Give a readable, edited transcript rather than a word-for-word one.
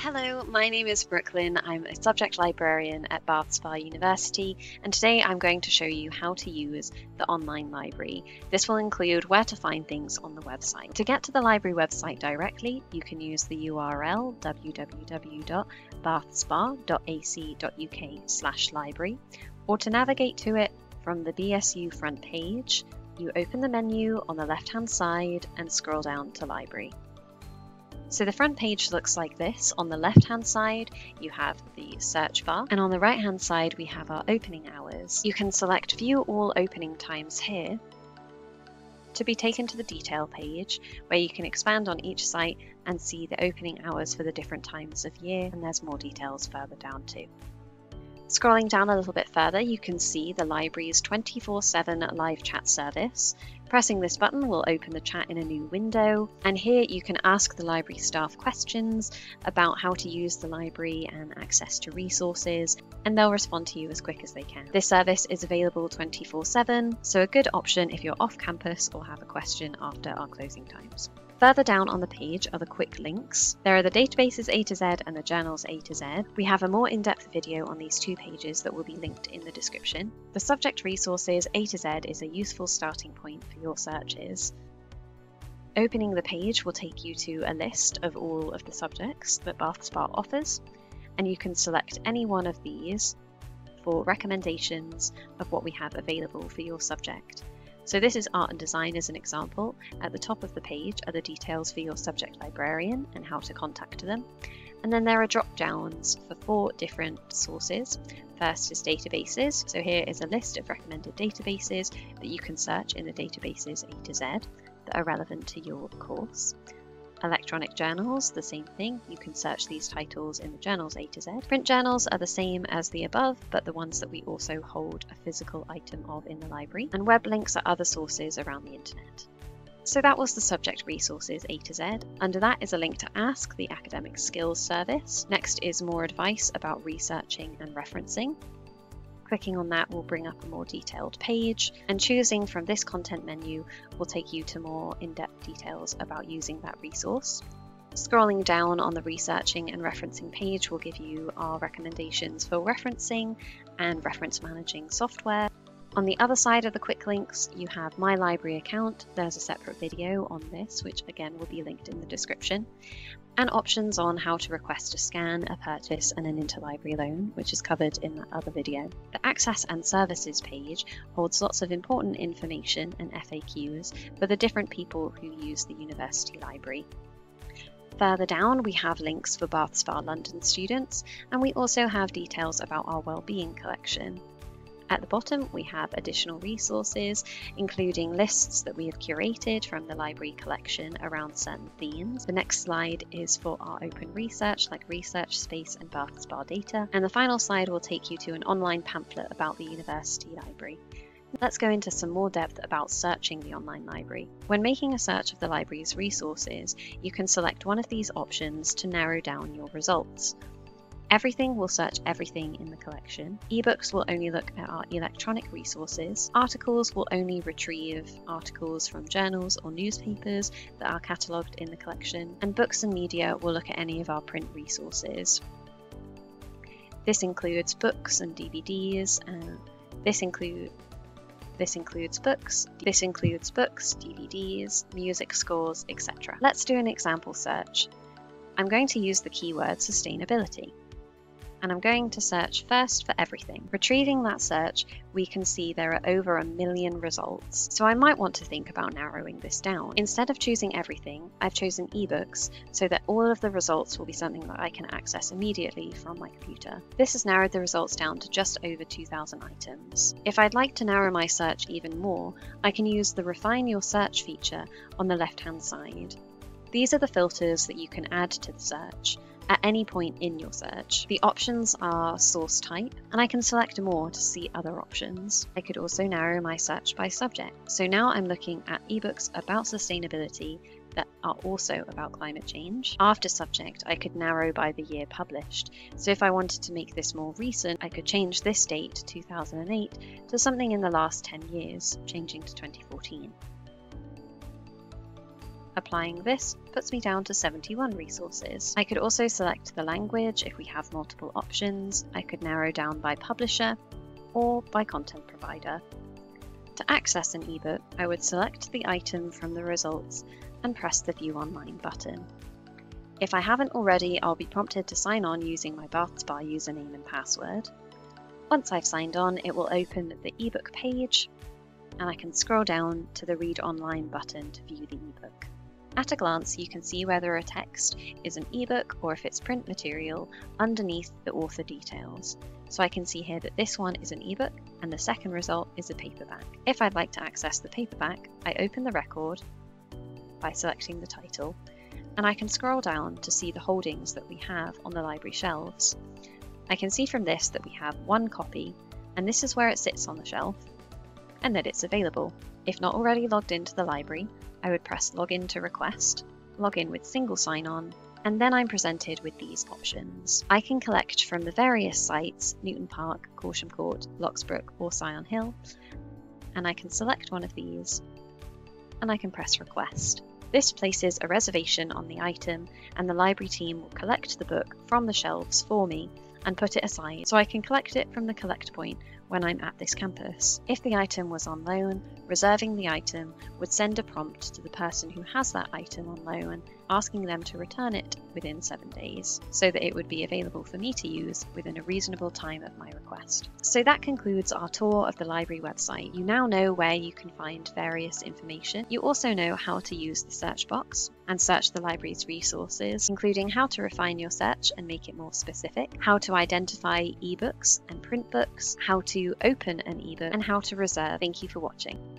Hello, my name is Brooklyn. I'm a subject librarian at Bath Spa University, and today I'm going to show you how to use the online library. This will include where to find things on the website. To get to the library website directly, you can use the URL www.bathspa.ac.uk/library, or to navigate to it from the BSU front page, you open the menu on the left-hand side and scroll down to Library. So the front page looks like this. On the left-hand side, you have the search bar, and on the right-hand side, we have our opening hours. You can select View All Opening Times here to be taken to the detail page, where you can expand on each site and see the opening hours for the different times of year, and there's more details further down too. Scrolling down a little bit further, you can see the library's 24/7 live chat service. Pressing this button will open the chat in a new window, and here you can ask the library staff questions about how to use the library and access to resources, and they'll respond to you as quick as they can. This service is available 24/7, so a good option if you're off campus or have a question after our closing times. Further down on the page are the quick links. There are the databases A to Z and the journals A to Z. We have a more in-depth video on these two pages that will be linked in the description. The subject resources A to Z is a useful starting point for your searches. Opening the page will take you to a list of all of the subjects that Bath Spa offers, and you can select any one of these for recommendations of what we have available for your subject. So this is art and design as an example. At the top of the page are the details for your subject librarian and how to contact them. And then there are drop downs for 4 different sources. First is databases. So here is a list of recommended databases that you can search in the databases A to Z that are relevant to your course. Electronic journals, the same thing. You can search these titles in the journals A to Z. Print journals are the same as the above, but the ones that we also hold a physical item of in the library. And web links are other sources around the internet. So that was the subject resources A to Z. Under that is a link to Ask, the academic skills service. Next is more advice about researching and referencing. Clicking on that will bring up a more detailed page, and choosing from this content menu will take you to more in-depth details about using that resource. Scrolling down on the researching and referencing page will give you our recommendations for referencing and reference managing software. On the other side of the quick links, you have My Library Account. There's a separate video on this, which again will be linked in the description, and options on how to request a scan, a purchase, and an interlibrary loan, which is covered in that other video. The Access and Services page holds lots of important information and FAQs for the different people who use the university library. Further down, we have links for Bath Spa London students, and we also have details about our wellbeing collection. At the bottom, we have additional resources, including lists that we have curated from the library collection around certain themes. The next slide is for our open research, like research space and Bath Spa data. And the final slide will take you to an online pamphlet about the university library. Let's go into some more depth about searching the online library. When making a search of the library's resources, you can select one of these options to narrow down your results. Everything will search everything in the collection. Ebooks will only look at our electronic resources. Articles will only retrieve articles from journals or newspapers that are catalogued in the collection. And books and media will look at any of our print resources. This includes books and DVDs, this includes books, DVDs, music scores, etc. Let's do an example search. I'm going to use the keyword sustainability, and I'm going to search first for everything. Retrieving that search, we can see there are over 1 million results, so I might want to think about narrowing this down. Instead of choosing everything, I've chosen ebooks so that all of the results will be something that I can access immediately from my computer. This has narrowed the results down to just over 2,000 items. If I'd like to narrow my search even more, I can use the Refine Your Search feature on the left-hand side. These are the filters that you can add to the search at any point in your search. The options are source type, and I can select more to see other options. I could also narrow my search by subject. So now I'm looking at ebooks about sustainability that are also about climate change. After subject, I could narrow by the year published. So if I wanted to make this more recent, I could change this date, 2008, to something in the last 10 years, changing to 2014. Applying this puts me down to 71 resources. I could also select the language if we have multiple options. I could narrow down by publisher or by content provider. To access an ebook, I would select the item from the results and press the View Online button. If I haven't already, I'll be prompted to sign on using my BathSpa username and password. Once I've signed on, it will open the ebook page, and I can scroll down to the Read Online button to view the ebook. At a glance, you can see whether a text is an ebook or if it's print material underneath the author details. So I can see here that this one is an ebook and the second result is a paperback. If I'd like to access the paperback, I open the record by selecting the title, and I can scroll down to see the holdings that we have on the library shelves. I can see from this that we have one copy, and this is where it sits on the shelf, and that it's available. If not already logged into the library, I would press Login to request, log in with single sign-on, and then I'm presented with these options. I can collect from the various sites, Newton Park, Corsham Court, Locksbrook or Syon Hill, and I can select one of these, and I can press Request. This places a reservation on the item, and the library team will collect the book from the shelves for me and put it aside so I can collect it from the collect point when I'm at this campus. If the item was on loan, reserving the item would send a prompt to the person who has that item on loan, asking them to return it within 7 days, so that it would be available for me to use within a reasonable time of my request. So that concludes our tour of the library website. You now know where you can find various information. You also know how to use the search box and search the library's resources, including how to refine your search and make it more specific, how to identify ebooks and print books, how to open an ebook, and how to reserve. Thank you for watching.